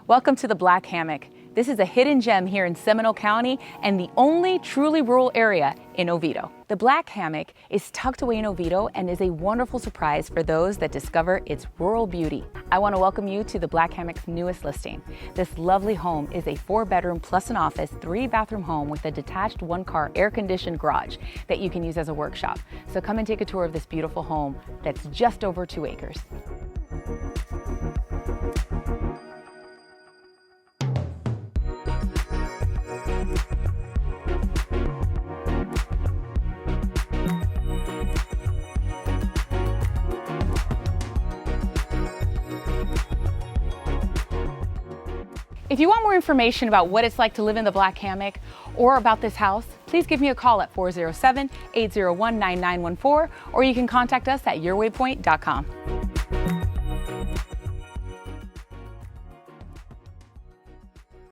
Welcome to the Black Hammock. This is a hidden gem here in Seminole County and the only truly rural area in Oviedo. The Black Hammock is tucked away in Oviedo and is a wonderful surprise for those that discover its rural beauty. I want to welcome you to the Black Hammock's newest listing. This lovely home is a 4-bedroom plus an office, 3-bathroom home with a detached 1-car air-conditioned garage that you can use as a workshop. So come and take a tour of this beautiful home that's just over 2 acres. If you want more information about what it's like to live in the Black Hammock or about this house, please give me a call at 407-801-9914, or you can contact us at yourwaypoint.com.